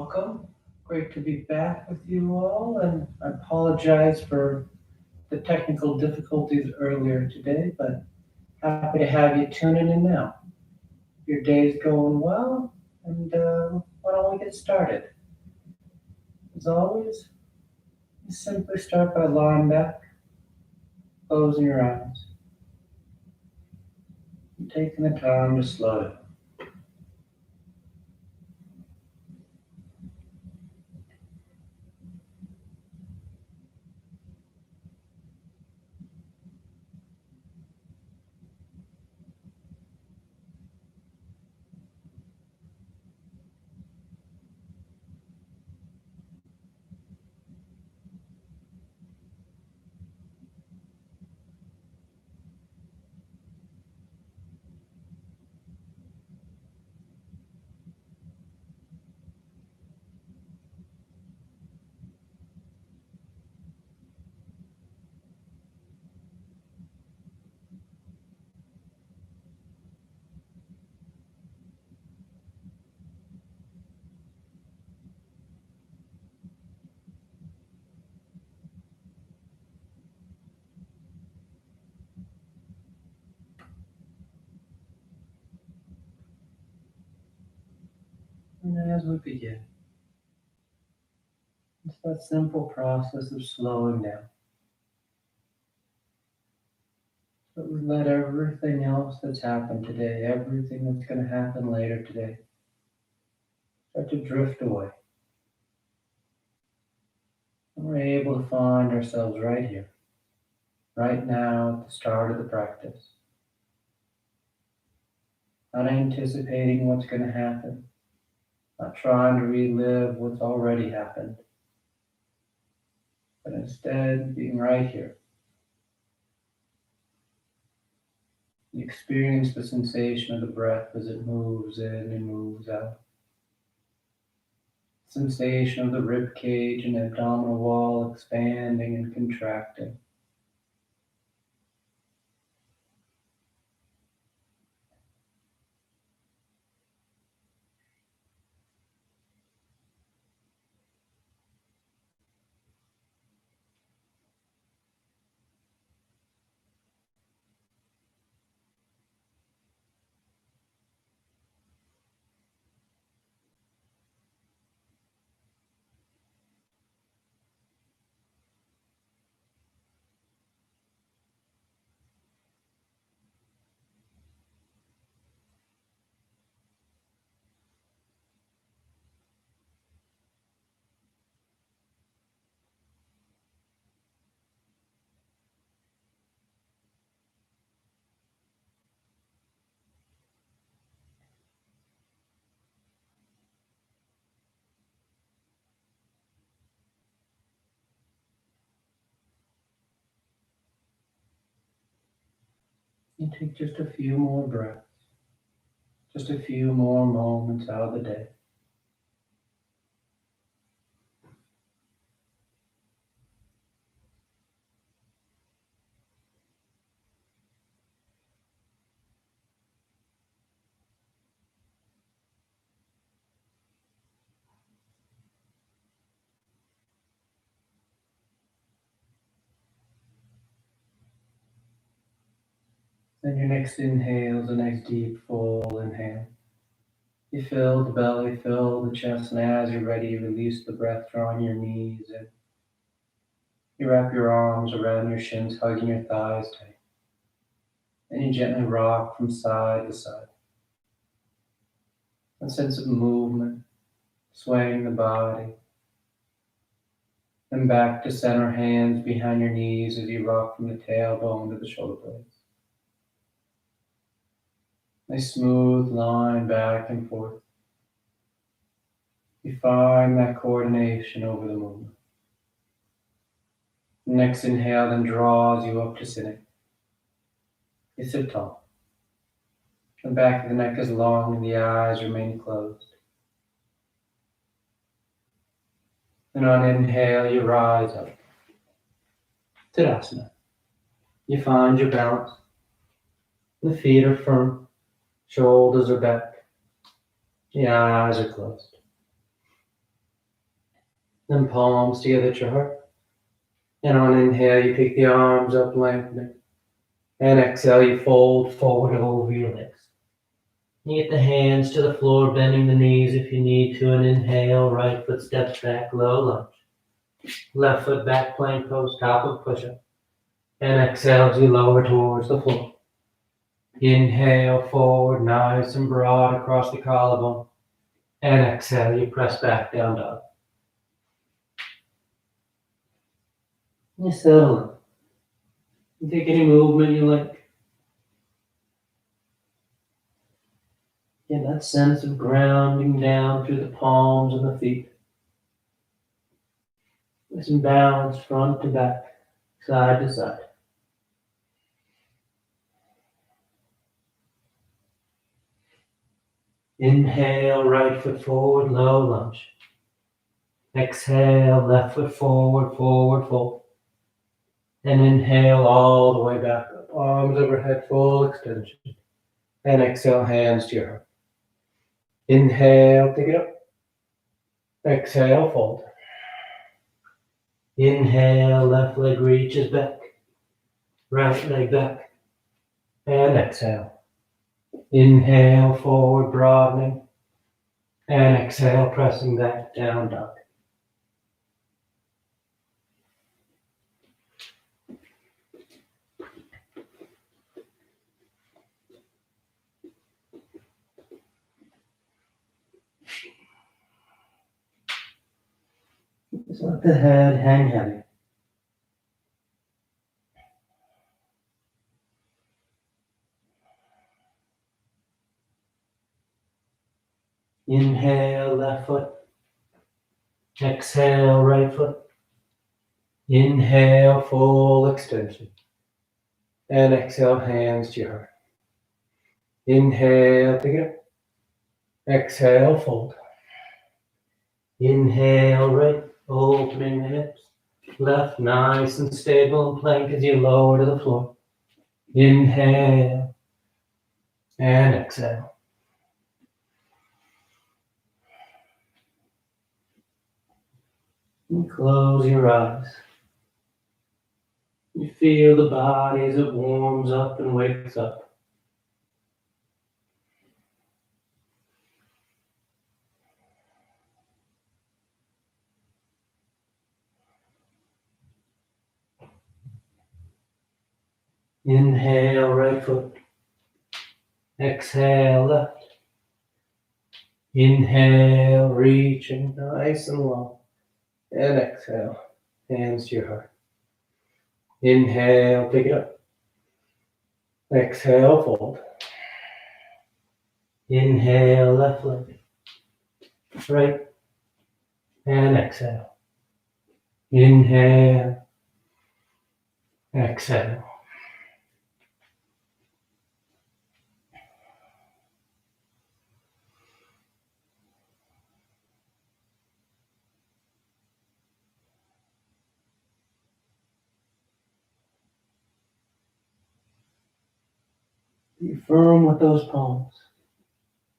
welcome. Great to be back with you all, and I apologize for the technical difficulties earlier today, but happy to have you tuning in now. Your day's going well, and why don't we get started? As always, you simply start by lying back, closing your eyes, and taking the time to slow down. And as we begin, it's that simple process of slowing down. But we let everything else that's happened today, everything that's going to happen later today, start to drift away. And we're able to find ourselves right here, right now at the start of the practice. Not anticipating what's going to happen, not trying to relive what's already happened, but instead being right here. You experience the sensation of the breath as it moves in and moves out. Sensation of the rib cage and abdominal wall expanding and contracting. You take just a few more breaths, just a few more moments out of the day. Then your next inhale is a nice deep full inhale. You fill the belly, fill the chest, and as you're ready, you release the breath, drawing your knees in. You wrap your arms around your shins, hugging your thighs tight. Then you gently rock from side to side. A sense of movement, swaying the body. Then back to center, hands behind your knees as you rock from the tailbone to the shoulder blades. A smooth line back and forth. You find that coordination over the movement. The next inhale then draws you up to sitting. You sit tall. The back of the neck is long and the eyes remain closed. And on inhale, you rise up. Tadasana. You find your balance. The feet are firm. Shoulders are back. The eyes are closed. Then palms together at your heart. And on inhale, you pick the arms up, lengthening. And exhale, you fold forward over your legs. You get the hands to the floor, bending the knees if you need to. And inhale, right foot steps back, low lunge. Left foot back, plank pose, top of push-up. And exhale as you lower towards the floor. Inhale, forward, nice and broad across the collarbone. And exhale, you press back down dog. You settle in. You take any movement you like. Get that sense of grounding down through the palms and the feet. With some balance front to back, side to side. Inhale, right foot forward, low lunge. Exhale, left foot forward, forward fold. And inhale all the way back up. Arms overhead, full extension. And exhale, hands to your heart. Inhale, take it up. Exhale, fold. Inhale, left leg reaches back. Right leg back. And exhale. Inhale, forward, broadening. And exhale, pressing back, down dog. Just let the head hang heavy. Inhale, left foot. Exhale, right foot. Inhale, full extension. And exhale, hands to your heart. Inhale, take it up. Exhale, fold. Inhale, right, opening the hips. Left, nice and stable and plank as you lower to the floor. Inhale. And exhale. And close your eyes. You feel the body as it warms up and wakes up. Inhale, right foot. Exhale, left. Inhale, reaching nice and long. And exhale, hands to your heart. Inhale, pick it up. Exhale, fold. Inhale, left leg. Right. And exhale. Inhale. Exhale. Be firm with those palms.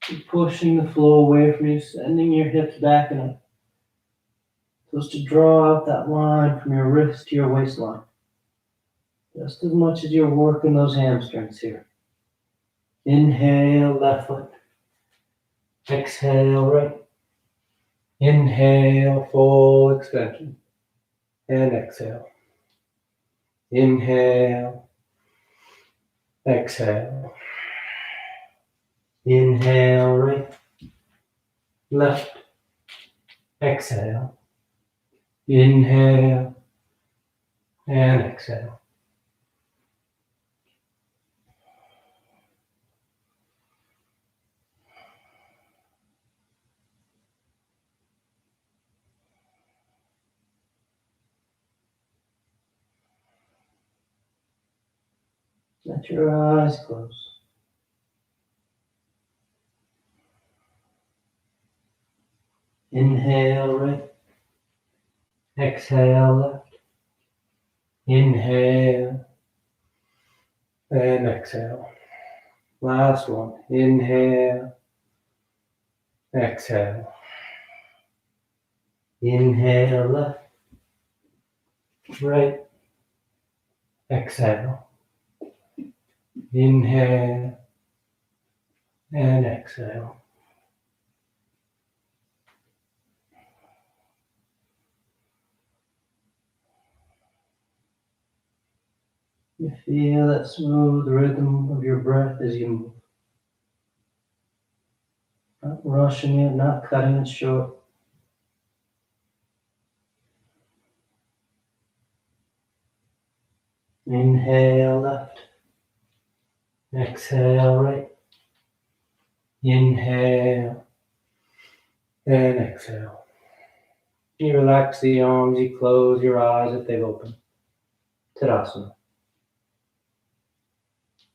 Keep pushing the floor away from you, sending your hips back and up. So as to draw out that line from your wrist to your waistline. Just as much as you're working those hamstrings here. Inhale, left foot. Exhale, right. Inhale, full extension. And exhale. Inhale. Exhale. Inhale, right. Left. Exhale. Inhale. And exhale. Let your eyes close. Inhale, right. Exhale, left. Inhale. And exhale. Last one. Inhale. Exhale. Inhale left, right. Exhale. Inhale and exhale. You feel that smooth rhythm of your breath as you move. Not rushing it, not cutting it short. Inhale left. Exhale right. Inhale and exhale. You relax the arms, you close your eyes if they've opened. Tadasana.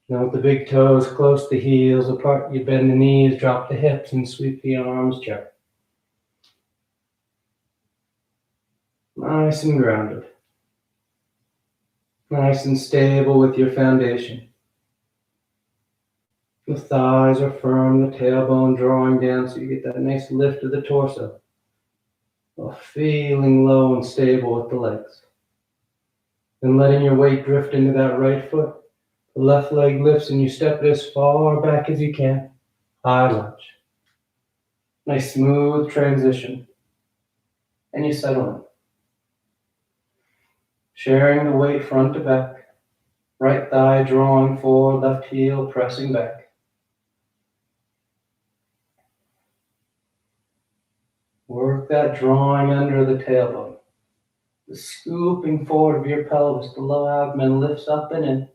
Now with the big toes close to the heels apart, you bend the knees, drop the hips, and sweep the arms gently. Nice and grounded. Nice and stable with your foundation. The thighs are firm, the tailbone drawing down so you get that nice lift of the torso. While feeling low and stable with the legs. And letting your weight drift into that right foot. The left leg lifts and you step it as far back as you can. High lunge. Nice smooth transition. And you settle in. Sharing the weight front to back. Right thigh drawing forward, left heel pressing back. Work that drawing under the tailbone. The scooping forward of your pelvis, the low abdomen lifts up and in.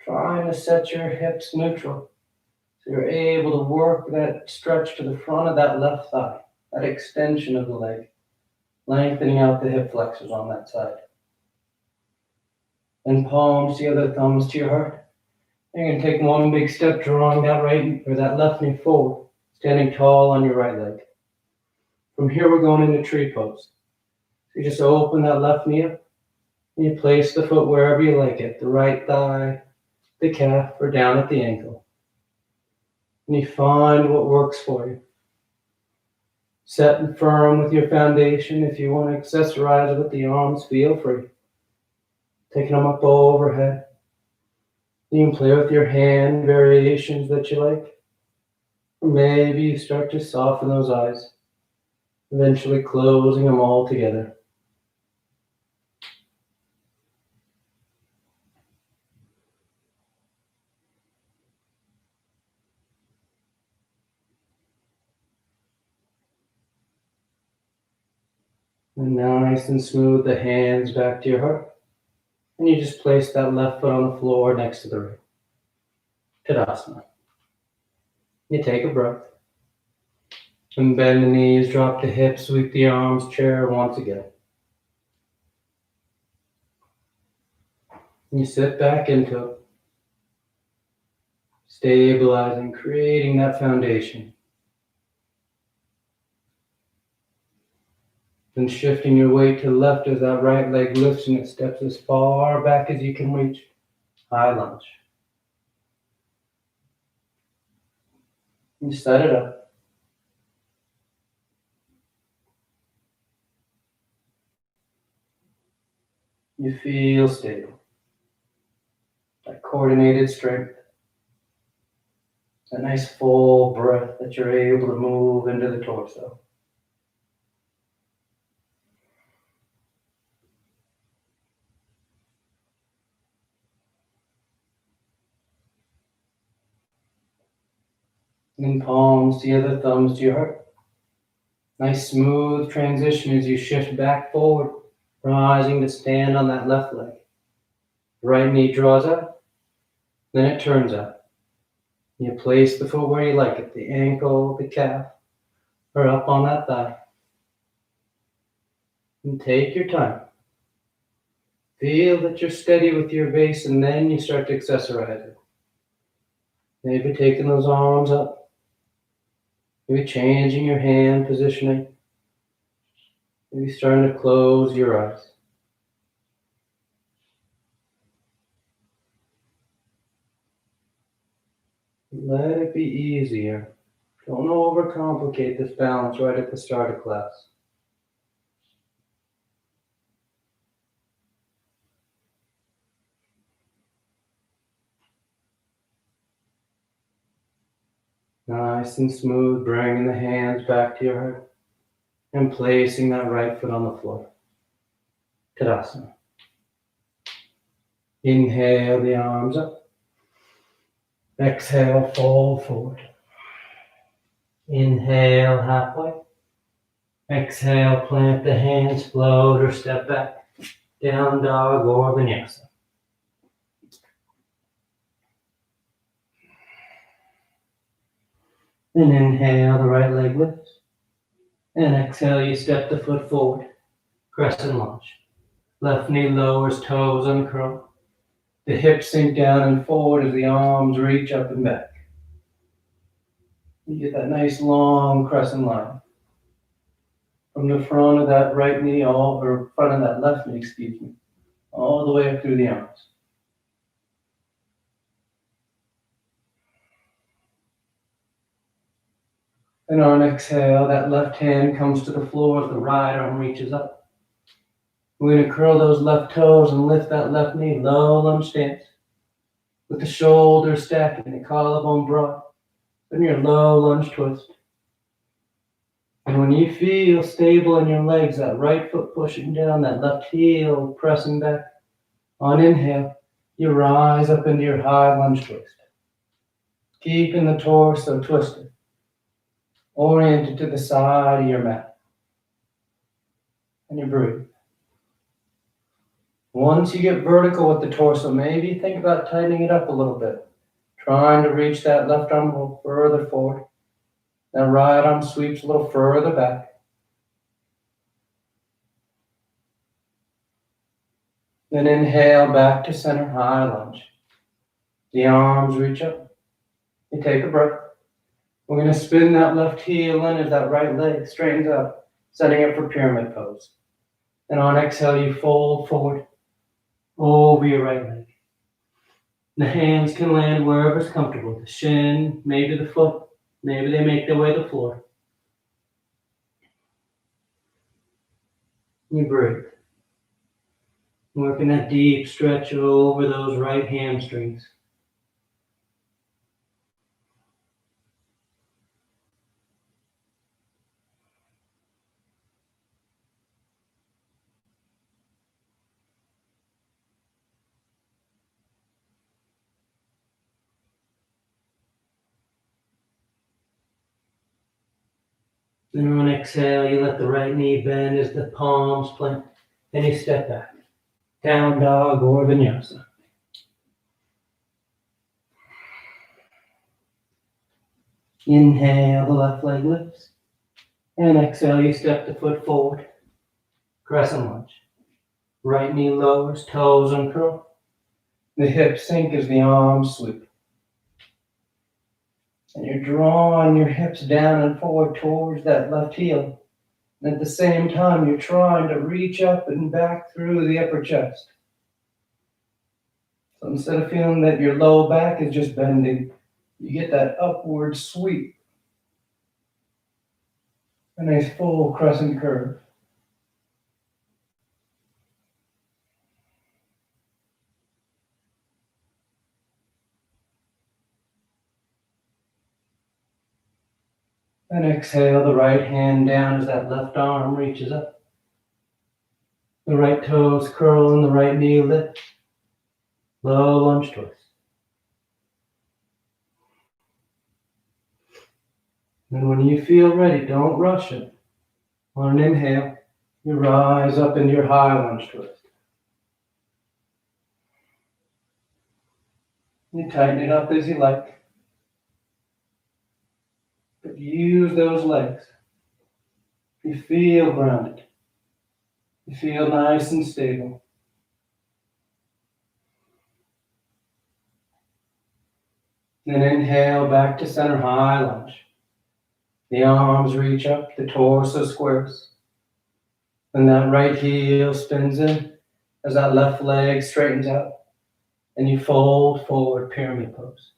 Trying to set your hips neutral. So you're able to work that stretch to the front of that left thigh. That extension of the leg. Lengthening out the hip flexors on that side. And palms to the other, thumbs to your heart. You're going to take one big step, drawing that right or that left knee forward, standing tall on your right leg. From here, we're going into tree pose. So you just open that left knee up, and you place the foot wherever you like it, the right thigh, the calf, or down at the ankle. And you find what works for you. Set and firm with your foundation. If you want to accessorize with the arms, feel free. Taking them up overhead. You can play with your hand variations that you like. Or maybe you start to soften those eyes, eventually closing them all together. And nice and smooth, the hands back to your heart. And you just place that left foot on the floor next to the right. Tadasana. You take a breath. And bend the knees, drop the hips, sweep the arms, chair once again. You sit back into it. Stabilizing, creating that foundation. Then shifting your weight to the left as that right leg lifts and it steps as far back as you can reach. High lunge. You set it up. You feel stable. That coordinated strength. That nice full breath that you're able to move into the torso. And palms to the other, thumbs to your heart. Nice smooth transition as you shift back forward, rising to stand on that left leg. Right knee draws up, then it turns up. You place the foot where you like it, the ankle, the calf, or up on that thigh. And take your time. Feel that you're steady with your base, and then you start to accessorize it. Maybe taking those arms up. Maybe changing your hand positioning. Maybe starting to close your eyes. Let it be easier. Don't overcomplicate this balance right at the start of class. Nice and smooth, bringing the hands back to your heart and placing that right foot on the floor. Tadasana. Inhale the arms up. Exhale, fold forward. Inhale halfway. Exhale, plant the hands, float or step back. Down dog or vinyasa. And inhale, the right leg lifts. And exhale, you step the foot forward. Crescent lunge. Left knee lowers, toes uncurl. The hips sink down and forward as the arms reach up and back. You get that nice long crescent line. From the front of that right knee, or front of that left knee, excuse me, all the way up through the arms. And on exhale, that left hand comes to the floor as the right arm reaches up. We're going to curl those left toes and lift that left knee, low lunge stance. With the shoulders stacking, the collarbone broad. Then your low lunge twist. And when you feel stable in your legs, that right foot pushing down, that left heel pressing back, on inhale, you rise up into your high lunge twist. Keeping the torso twisted, oriented to the side of your mat. And you breathe. Once you get vertical with the torso, maybe think about tightening it up a little bit. Trying to reach that left arm a little further forward. That right arm sweeps a little further back. Then inhale back to center, high lunge. The arms reach up. You take a breath. We're going to spin that left heel in as that right leg straightens up, setting up for pyramid pose. And on exhale, you fold forward over your right leg. The hands can land wherever's comfortable. The shin, maybe the foot, maybe they make their way to the floor. You breathe. Working that deep stretch over those right hamstrings. Then on exhale, you let the right knee bend as the palms plant, and you step back. Down dog or vinyasa. Inhale, the left leg lifts. And exhale, you step the foot forward. Crescent lunge. Right knee lowers, toes uncurl. The hips sink as the arms sweep. And you're drawing your hips down and forward towards that left heel. And at the same time, you're trying to reach up and back through the upper chest. So instead of feeling that your low back is just bending, you get that upward sweep. A nice full crescent curve. And exhale the right hand down as that left arm reaches up. The right toes curl and the right knee lifts. Low lunge twist. And when you feel ready, don't rush it. On an inhale, you rise up into your high lunge twist. You tighten it up as you like. But use those legs. You feel grounded. You feel nice and stable. Then inhale back to center, high lunge. The arms reach up, the torso squares. And that right heel spins in as that left leg straightens out. And you fold forward, pyramid pose.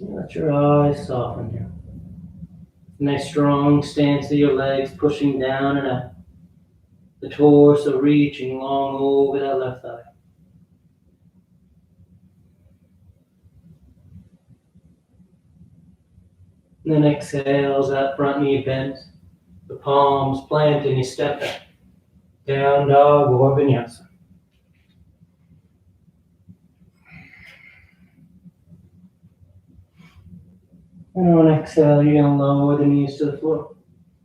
Let your eyes soften here. Nice strong stance of your legs pushing down and up. The torso reaching long over that left thigh. And then exhale as that front knee bends. The palms plant and you step back. Down dog or vinyasa. And on exhale, you're going to lower the knees to the floor.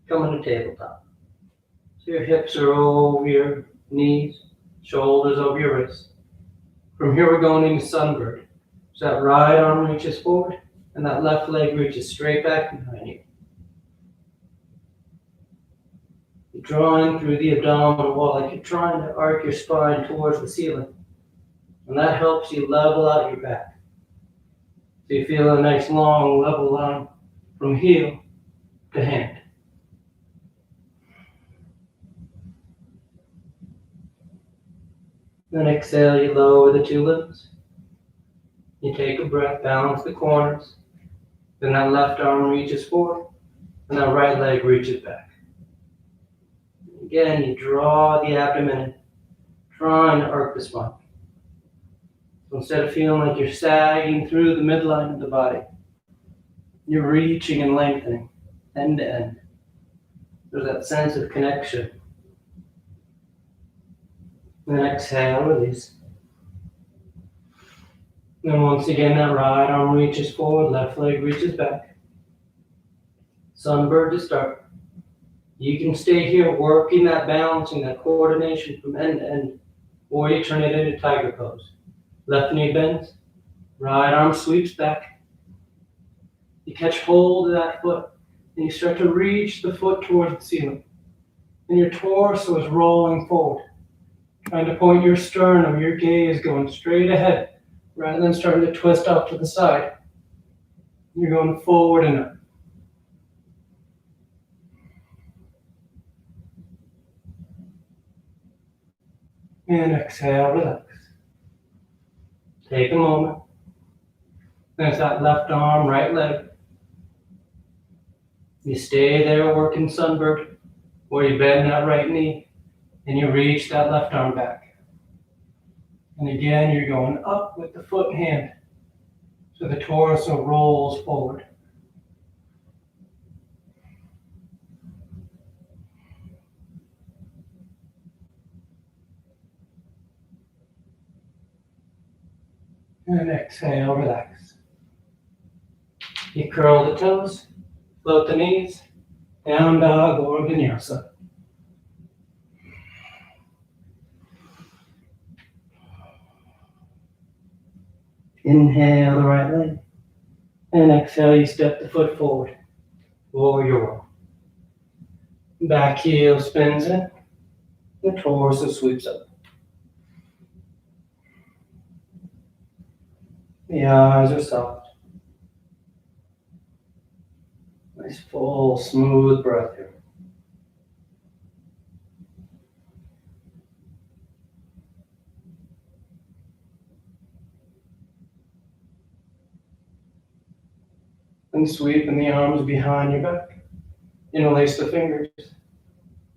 Come to tabletop. So your hips are over your knees, shoulders over your wrists. From here, we're going into Sunburn. So that right arm reaches forward, and that left leg reaches straight back behind you. You're drawing through the abdominal wall, like you're trying to arc your spine towards the ceiling. And that helps you level out your back. So you feel a nice long level line from heel to hand. Then exhale, you lower the two limbs. You take a breath, balance the corners. Then that left arm reaches forward, and that right leg reaches back. Again, you draw the abdomen in, trying to arc the spine. So instead of feeling like you're sagging through the midline of the body, you're reaching and lengthening, end to end. There's that sense of connection. Then exhale, release. Then once again, that right arm reaches forward, left leg reaches back. Sunburn to start. You can stay here working that balancing, that coordination from end to end, or you turn it into tiger pose. Left knee bends, right arm sweeps back. You catch hold of that foot, and you start to reach the foot towards the ceiling. And your torso is rolling forward, trying to point your sternum, your gaze going straight ahead, rather than starting to twist off to the side. You're going forward and up. And exhale, relax. Take a moment. There's that left arm, right leg. You stay there working Sunburn, where you bend that right knee, and you reach that left arm back. And again, you're going up with the foot and hand, so the torso rolls forward. And exhale, relax. You curl the toes, float the knees, down dog or vinyasa. Inhale the right leg, and exhale, you step the foot forward, warrior one. Back heel spins in, the torso sweeps up. The eyes are soft. Nice full, smooth breath here. And sweeping the arms behind your back. Interlace the fingers.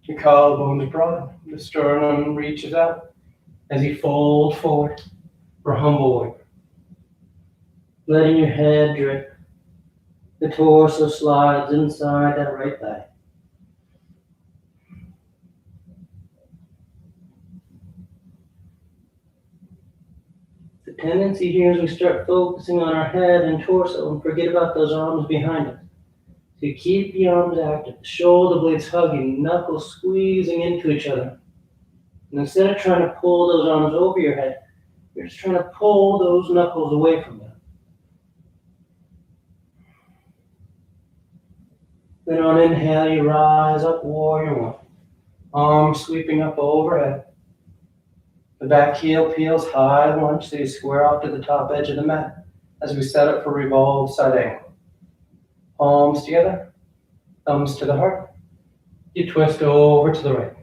Your collarbones broaden. The sternum reaches out as you fold forward for humble warrior. Letting your head drip. The torso slides inside that right thigh. The tendency here is we start focusing on our head and torso and forget about those arms behind us. So you keep the arms active, the shoulder blades hugging, knuckles squeezing into each other. And instead of trying to pull those arms over your head, you're just trying to pull those knuckles away from you. Then on inhale, you rise up, warrior one. Arms sweeping up overhead. The back heel peels high lunge so you square off to the top edge of the mat as we set up for revolved side angle. Palms together, thumbs to the heart. You twist over to the right.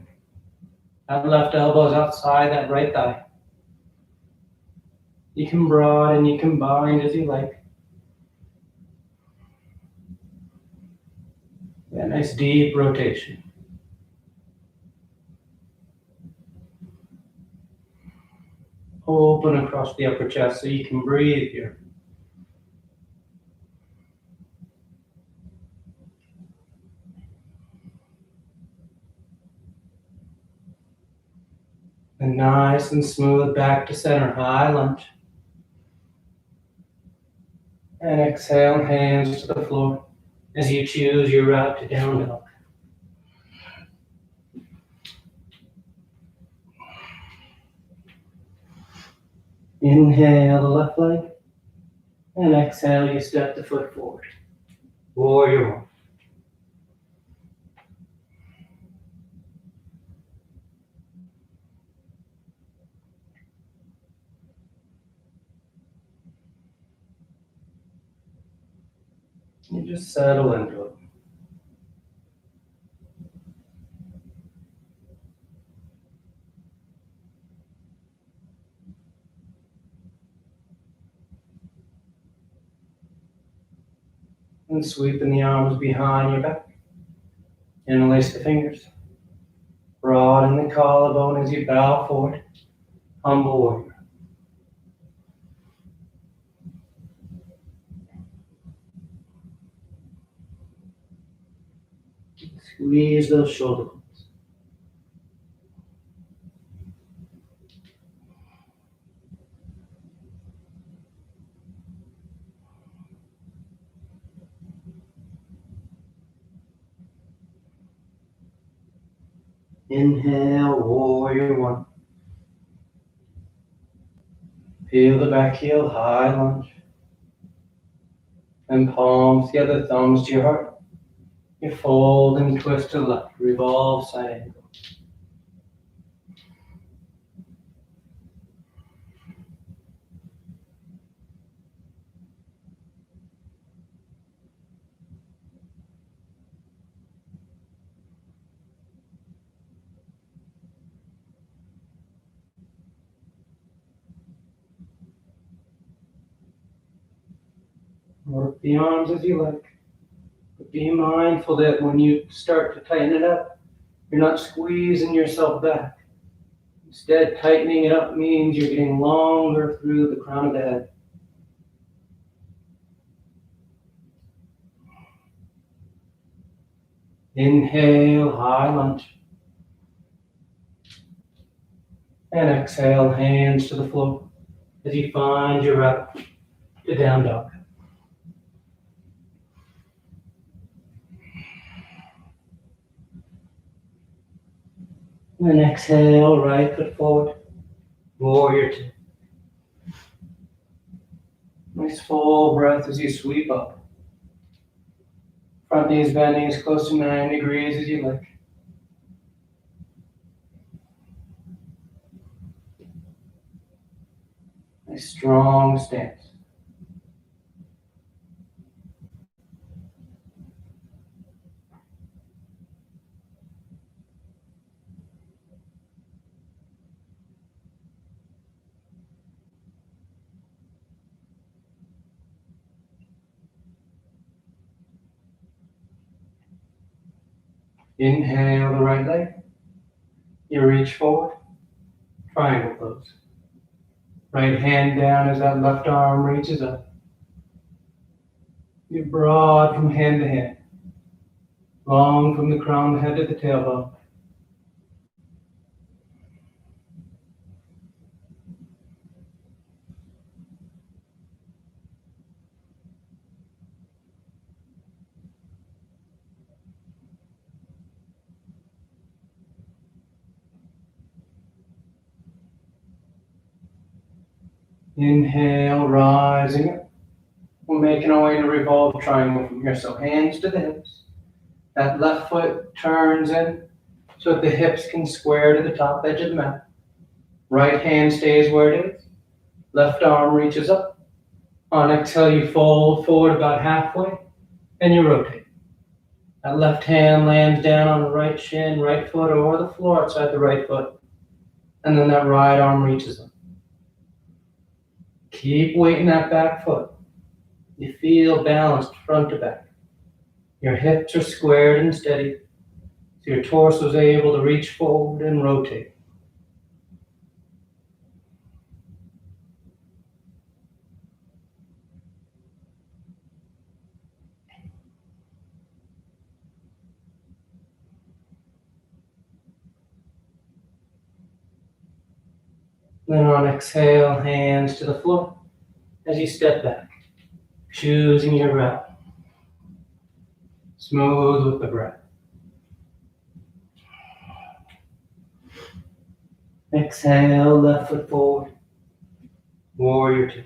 That left elbow is outside that right thigh. You can broaden, you can bind as you like. That nice deep rotation. Open across the upper chest so you can breathe here. And nice and smooth back to center, high lunge. And exhale, hands to the floor as you choose your route to down dog. Inhale the left leg, and exhale, you step the foot forward. Warrior one. You just settle into it. And sweeping the arms behind your back. Interlace the fingers. Broaden the collarbone as you bow forward. Humble warrior. Squeeze those shoulder blades. Inhale, warrior one. Peel the back heel, high lunge. And palms together, thumbs to your heart. You fold and twist to the left, revolve side angle. Work the arms as you like. But be mindful that when you start to tighten it up, you're not squeezing yourself back. Instead, tightening it up means you're getting longer through the crown of the head. Inhale, high lunge. And exhale, hands to the floor as you find your route to down dog. And exhale, right foot forward, warrior two. Nice full breath as you sweep up. Front knees bending as close to 9 degrees as you like. Nice strong stance. Inhale the right leg. You reach forward, triangle pose. Right hand down as that left arm reaches up. You're broad from hand to hand, long from the crown of the head to the tailbone. Inhale, rising up. We're making our way to revolve triangle from here. So hands to the hips. That left foot turns in so that the hips can square to the top edge of the mat. Right hand stays where it is. Left arm reaches up. On exhale, you fold forward about halfway and you rotate. That left hand lands down on the right shin, right foot, or the floor outside the right foot. And then that right arm reaches up. Keep weighting that back foot. You feel balanced front to back. Your hips are squared and steady, so your torso is able to reach forward and rotate. Then on exhale, hands to the floor as you step back, choosing your route. Smooth with the breath. Exhale, left foot forward. Warrior two.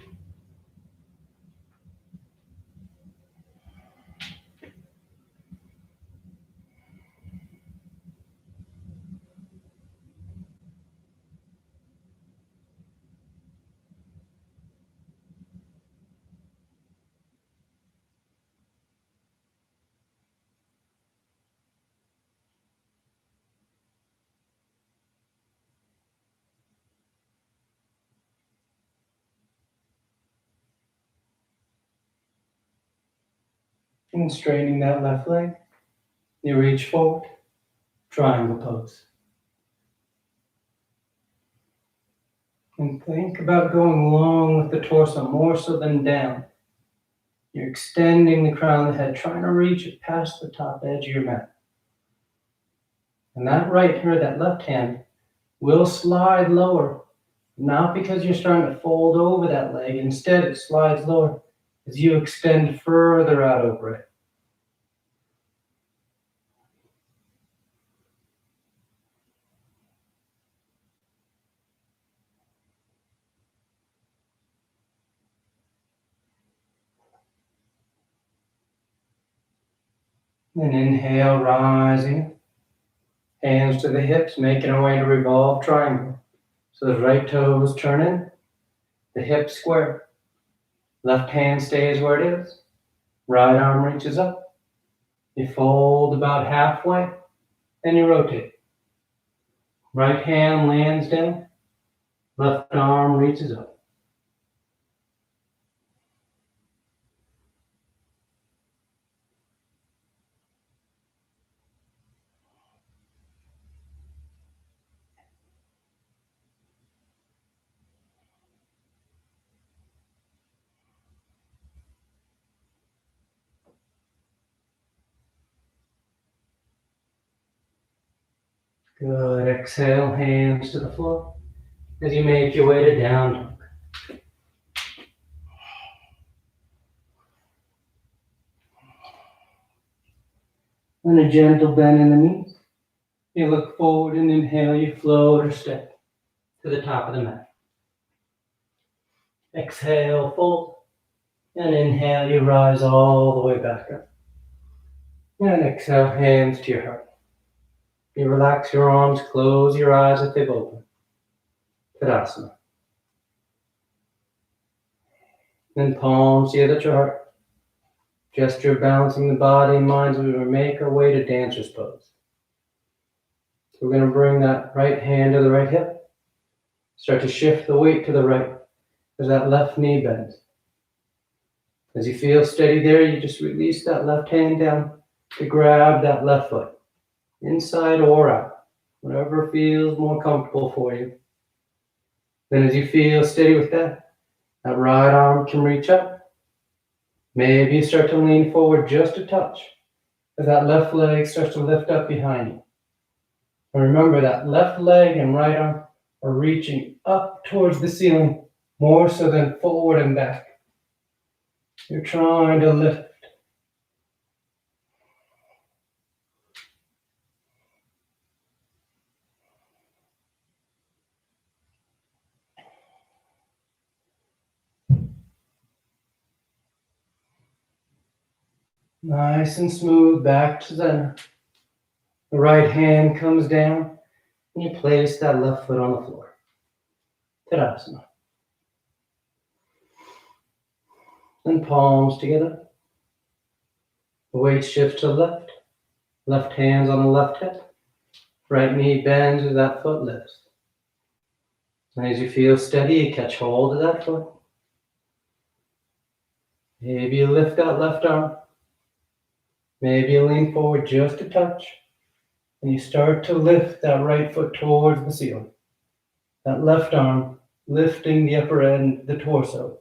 And straightening that left leg, you reach forward, triangle pose. And think about going long with the torso more so than down. You're extending the crown of the head, trying to reach it past the top edge of your mat. And that right or that left hand will slide lower, not because you're starting to fold over that leg. Instead, it slides lower as you extend further out over it. Then inhale, rising. Hands to the hips, making our way to revolve triangle. So the right toes turn in, the hips square. Left hand stays where it is. Right arm reaches up. You fold about halfway, and you rotate. Right hand lands down. Left arm reaches up. Good. Exhale, hands to the floor as you make your way to down dog. And a gentle bend in the knees. You look forward and inhale, you float or step to the top of the mat. Exhale, fold. And inhale, you rise all the way back up. And exhale, hands to your heart. You relax your arms, close your eyes if they've opened. Tadasana. Then palms together at your heart. Gesture balancing the body and mind as we make our way to dancer's pose. So we're going to bring that right hand to the right hip. Start to shift the weight to the right as that left knee bends. As you feel steady there, you just release that left hand down to grab that left foot, inside or out, whatever feels more comfortable for you. Then as you feel steady with that, that right arm can reach up. Maybe you start to lean forward just a touch as that left leg starts to lift up behind you. And remember that left leg and right arm are reaching up towards the ceiling more so than forward and back. You're trying to lift. Nice and smooth back to center. The right hand comes down and you place that left foot on the floor. Tadasana. Then palms together. The weight shifts to the left. Left hand's on the left hip. Right knee bends as that foot lifts. And as you feel steady, you catch hold of that foot. Maybe you lift that left arm. Maybe you lean forward just a touch and you start to lift that right foot towards the ceiling. That left arm lifting the upper end, the torso.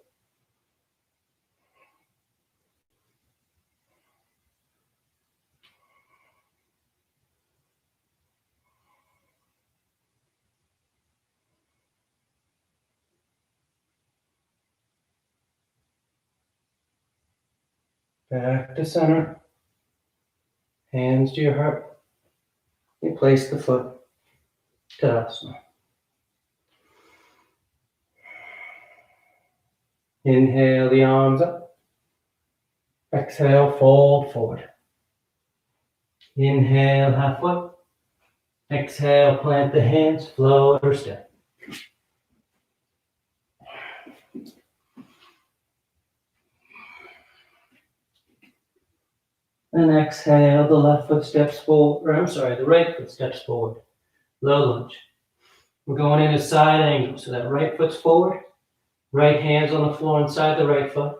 Back to center. Hands to your heart. You place the foot. Tadasana. Inhale the arms up. Exhale, fold forward. Inhale, halfway. Exhale, plant the hands, float or step. And exhale, the left foot steps forward, the right foot steps forward. Low lunge. We're going in a side angle, so that right foot's forward. Right hand's on the floor inside the right foot.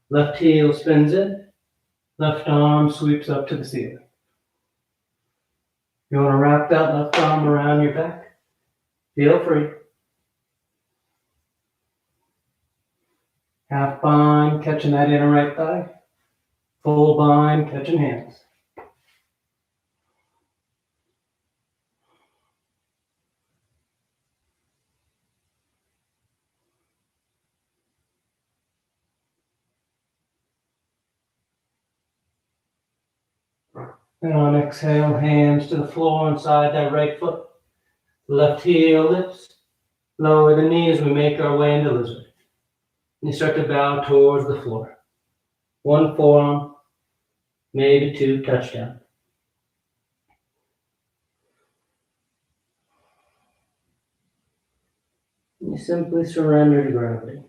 Left heel spins in. Left arm sweeps up to the ceiling. You want to wrap that left arm around your back? Feel free. Half bind, catching that inner right thigh. Full bind, catching hands. And on exhale, hands to the floor inside that right foot. Left heel lifts. Lower the knee as we make our way into lizard. And you start to bow towards the floor. One forearm, maybe two, touchdown. And you simply surrender to gravity.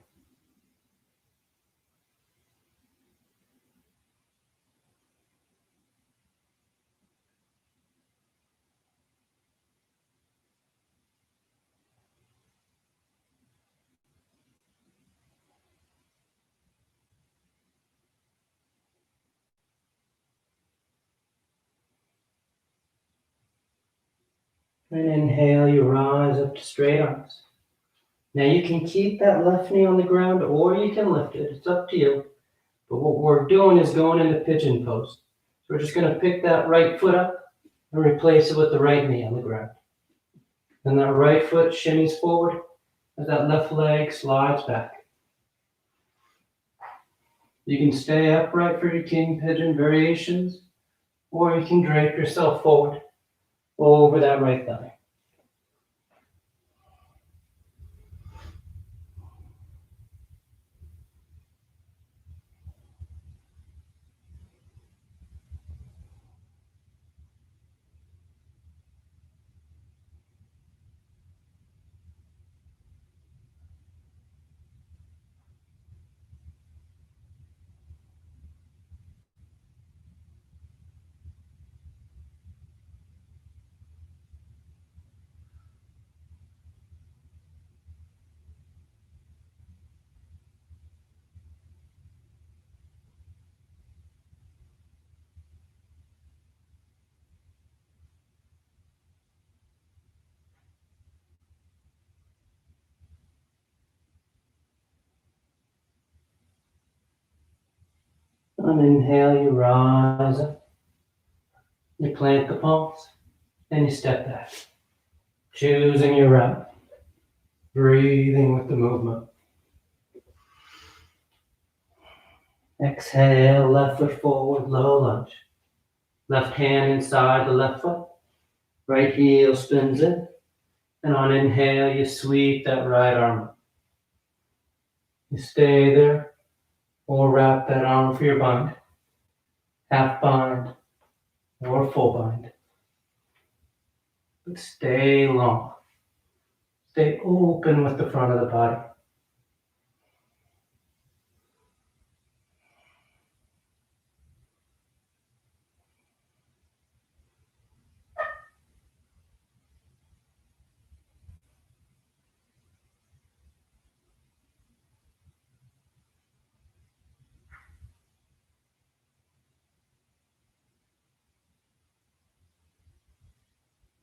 And inhale, you rise up to straight arms. Now you can keep that left knee on the ground or you can lift it. It's up to you. But what we're doing is going into pigeon pose. So we're just going to pick that right foot up and replace it with the right knee on the ground. And that right foot shimmies forward as that left leg slides back. You can stay upright for your king pigeon variations, or you can drape yourself forward over that right thigh. On inhale, you rise up, you plant the palms, and you step back, choosing your route, breathing with the movement. Exhale, left foot forward, low lunge. Left hand inside the left foot, right heel spins in, and on inhale, you sweep that right arm up. You stay there, or wrap that arm for your bind, half bind, or full bind. But stay long. Stay open with the front of the body.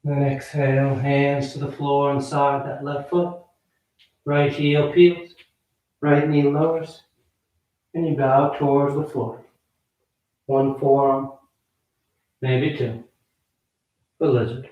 Then exhale, hands to the floor inside that left foot. Right heel peels, right knee lowers, and you bow towards the floor. One forearm, maybe two, the lizard.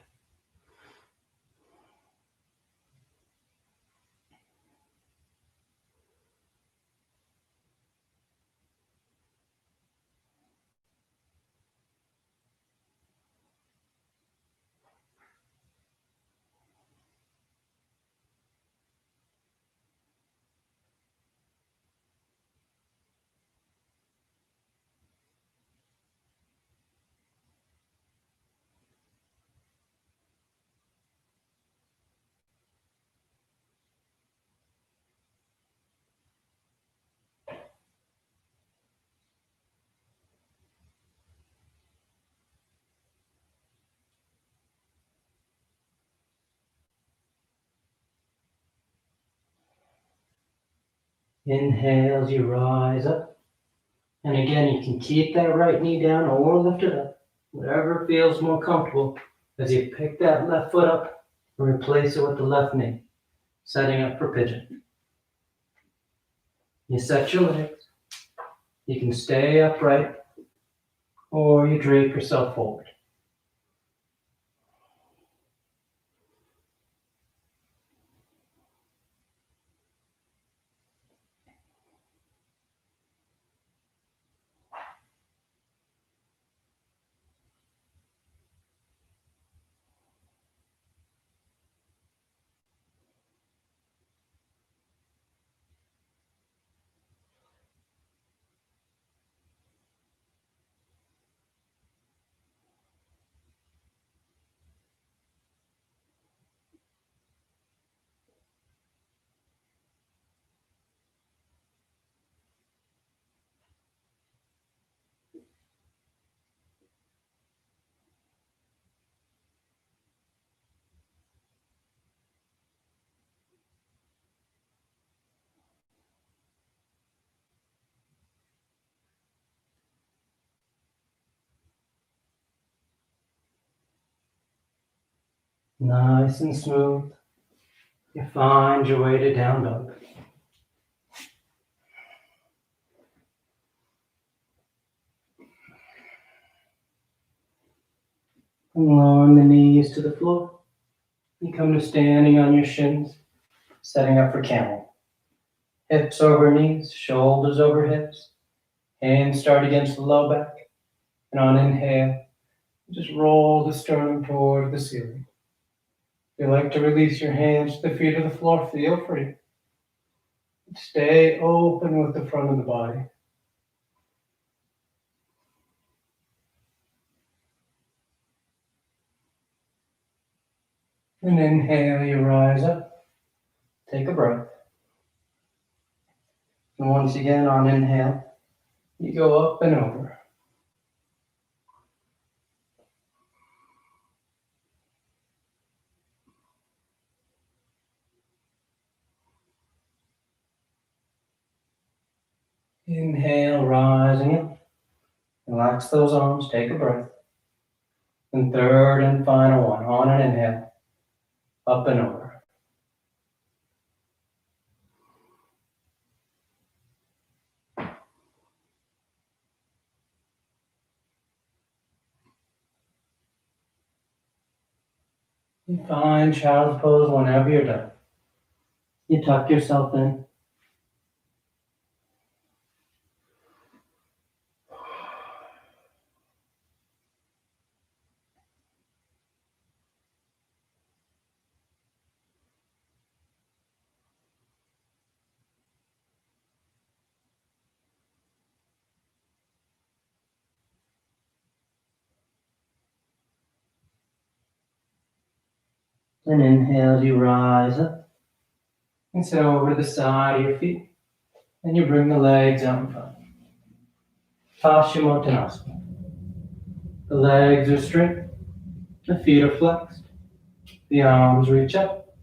Inhale as you rise up. And again, you can keep that right knee down or lift it up, whatever feels more comfortable as you pick that left foot up and replace it with the left knee, setting up for pigeon. You set your legs. You can stay upright or you drape yourself forward. Nice and smooth. You find your way to down dog. And lowering the knees to the floor. You come to standing on your shins, setting up for camel. Hips over knees, shoulders over hips. Hands start against the low back. And on inhale, just roll the sternum toward the ceiling. If you like to release your hands to the feet of the floor, feel free. Stay open with the front of the body. And inhale, you rise up. Take a breath. And once again, on inhale, you go up and over. Inhale, rising up. Relax those arms, take a breath. And third and final one, on an inhale, up and over. You find child's pose whenever you're done. You tuck yourself in. And inhale, you rise up. And sit over to the side of your feet. And you bring the legs out in front. Paschimottanasana. The legs are straight. The feet are flexed. The arms reach up.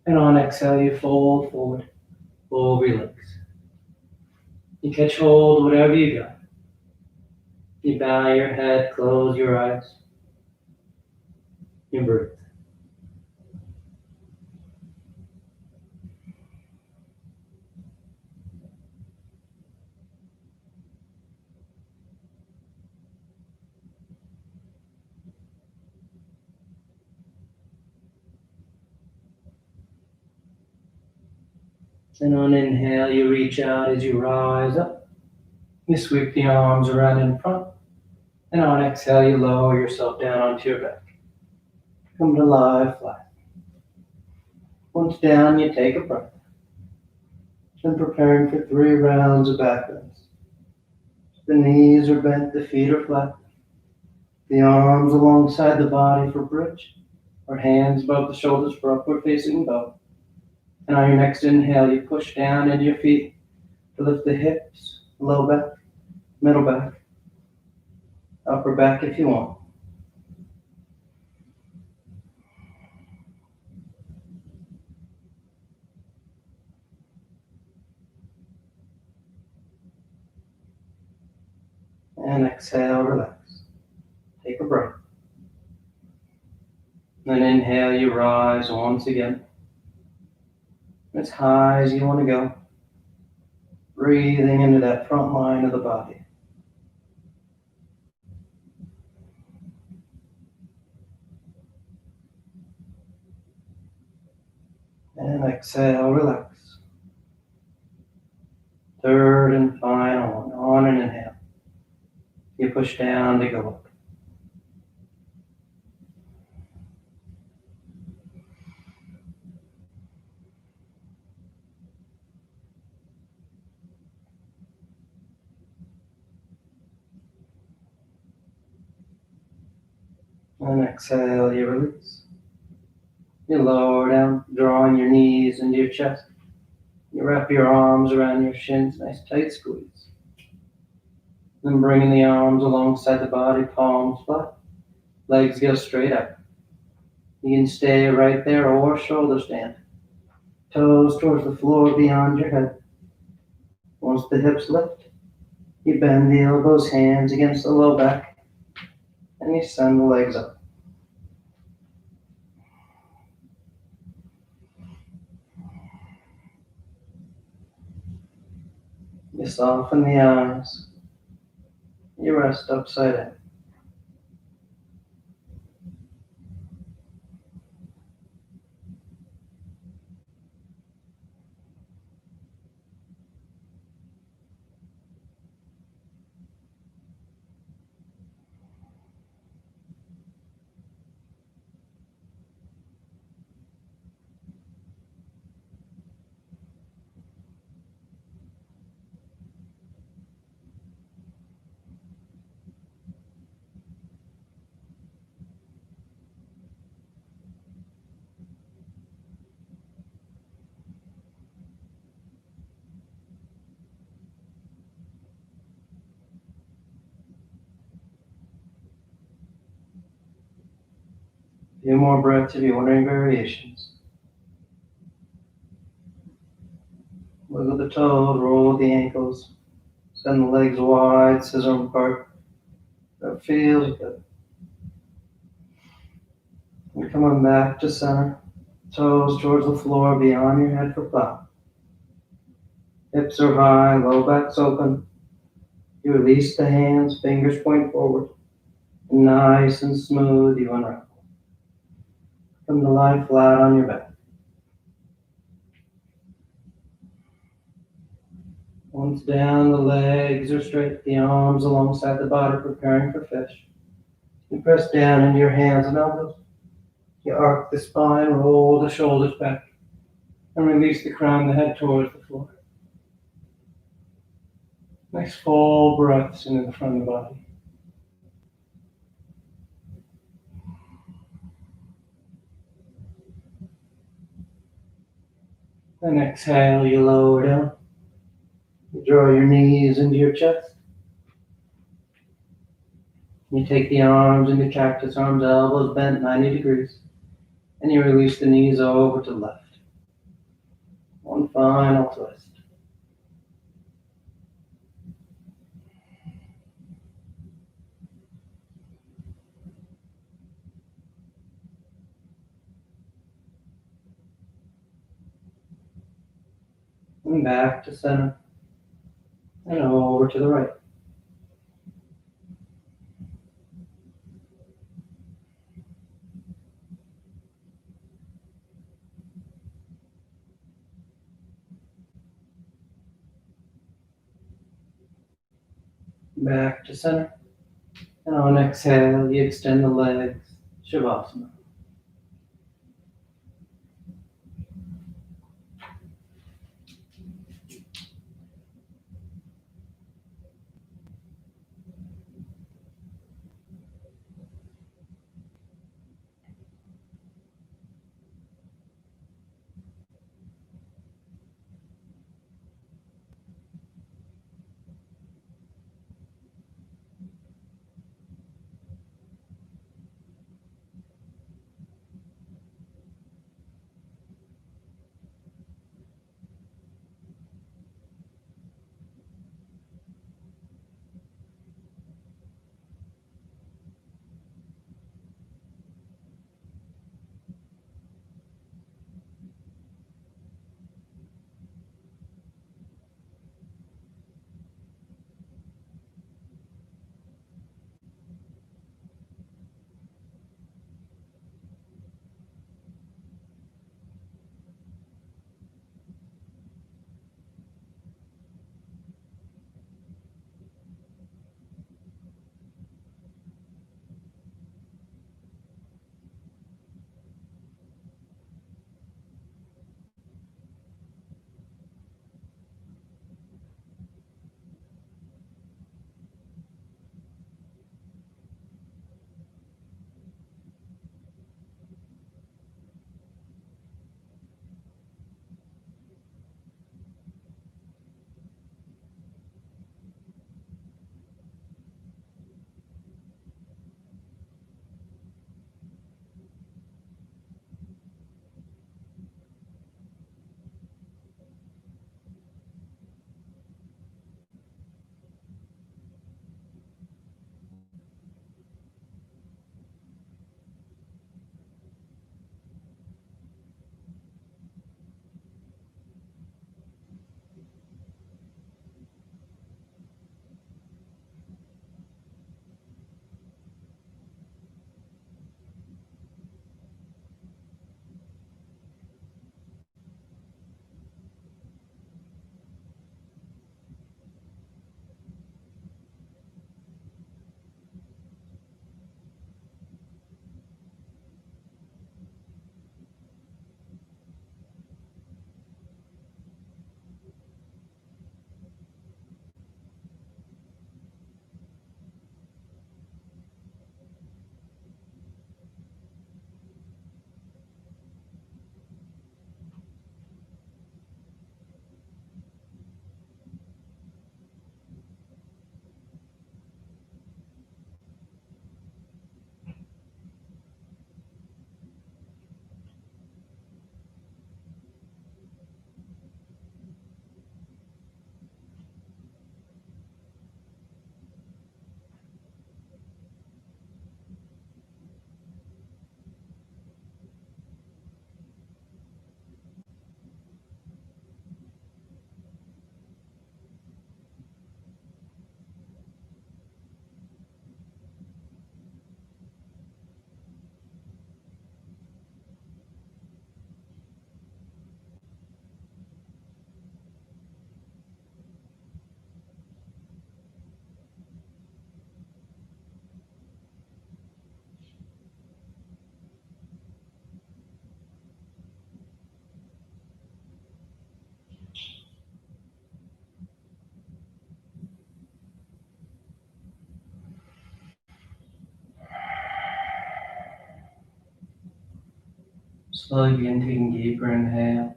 And on exhale, you fold forward over your legs. You catch hold whatever you got. You bow your head, close your eyes. You breathe. And on inhale, you reach out as you rise up. You sweep the arms around in front. And on exhale, you lower yourself down onto your back. Come to lie flat. Once down, you take a breath. And preparing for 3 rounds of back bends. The knees are bent, the feet are flat. The arms alongside the body for bridge, or hands above the shoulders for upward facing bow. And on your next inhale, you push down into your feet to lift the hips, low back, middle back, upper back if you want. And exhale, relax. Take a breath. Then inhale, you rise once again. As high as you want to go. Breathing into that front line of the body. And exhale, relax. Third and final one. On an inhale. You push down to go up. And exhale, you release. You lower down, drawing your knees into your chest. You wrap your arms around your shins, nice tight squeeze. Then bringing the arms alongside the body, palms flat. Legs go straight up. You can stay right there or shoulder stand. Toes towards the floor beyond your head. Once the hips lift, you bend the elbows, hands against the low back, and you send the legs up. You soften the eyes. You rest upside down. A few more breaths if you're wondering variations. Wiggle the toes, roll the ankles. Send the legs wide, scissor them apart. That feels good. And coming back to center. Toes towards the floor, beyond your head for plow. Hips are high, low back's open. You release the hands, fingers point forward. Nice and smooth, you unravel. Come to lie flat on your back. Once down, the legs are straight, the arms alongside the body, preparing for fish. You press down into your hands and elbows. You arc the spine, roll the shoulders back, and release the crown of the head towards the floor. Nice full breaths into the front of the body. Then exhale, you lower down. You draw your knees into your chest. You take the arms into cactus arms, elbows bent 90 degrees. And you release the knees over to the left. One final twist. And back to center. And over to the right. Back to center. And on exhale, you extend the legs, Shavasana. Slowly begin taking deeper inhales,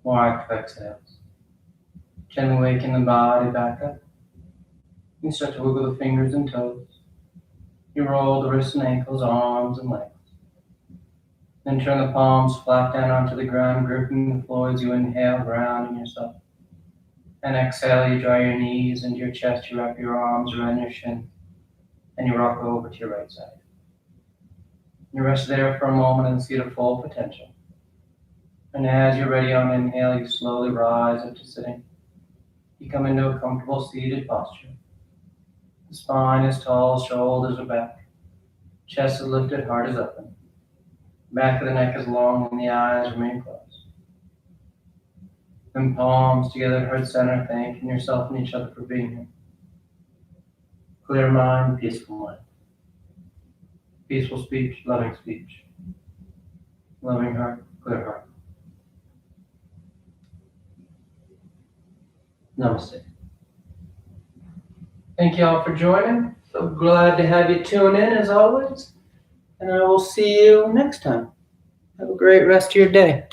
more active exhales. Gently waking the body back up. You start to wiggle the fingers and toes. You roll the wrists and ankles, arms and legs. Then turn the palms flat down onto the ground, gripping the floor as you inhale, grounding yourself. And exhale, you draw your knees into your chest, you wrap your arms around your shin, and you rock over to your right side. You rest there for a moment and see the full potential. And as you're ready on inhale, you slowly rise up to sitting. You come into a comfortable seated posture. The spine is tall, shoulders are back. Chest is lifted, heart is open. Back of the neck is long and the eyes remain closed. Then palms together at heart center, thanking yourself and each other for being here. clear mind, peaceful mind. Peaceful speech, loving speech. Loving heart, clear heart. Namaste. Thank you all for joining. So glad to have you tune in as always. And I will see you next time. Have a great rest of your day.